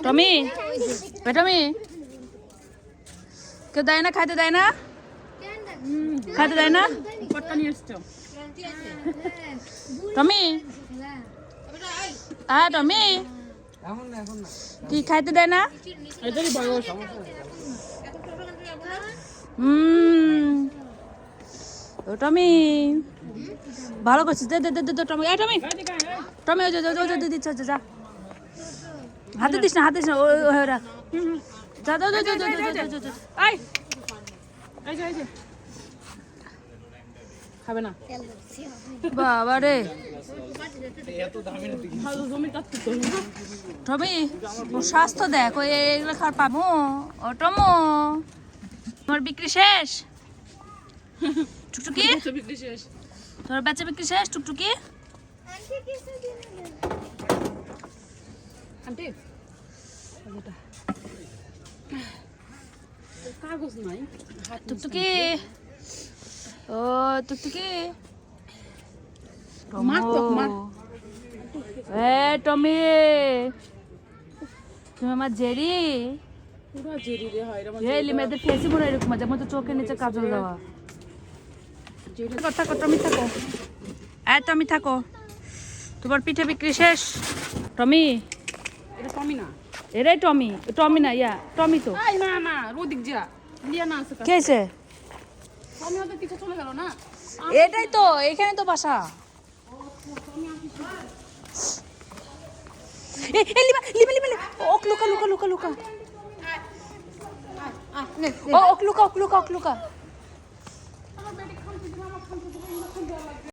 টমি টমি কেউ দেয় না খাইতে দেয় না খাইতে দেয় না টমি হ্যাঁ টমি কি খাইতে দেয় না ও টমি ভালো করছিস দে দে দে দে টমি এই টমি টমি ওই যে দিচ্ছ যা হাতে দিস না হাতে দিস না ওরা যা যা যা যা যা আই এই যে খাবে না বাবা রে টমি ওর স্বাস্থ্য দেখ ওই এগুলো খাওয়ার পাবো ও টমো তোমার বিক্রি শেষ টুকটুকি বিক্রি শেষ তোর বেচা বিক্রি শেষ টুকটুকি আন্টি কাগজ নাই টুকটুকি ও টুকটুকি টমি তুমি আমার জেরি মেয়েদের ফেসি মনে এরকম যেমন তো চোখের নিচে কাজল দেওয়া থাকো টমি থাকো টমি থাকো তোমার পিঠে বিক্রি শেষ টমি এটা টমি না এরাই টমি টমি না ইয়া টমি তো না না রোদিক যা লিয়া না আছে কেছে টমি ওদের কিছু চলে গেল না এটাই তো এখানে তো বাসা লিবা ওক লুকা ও ওক লুকা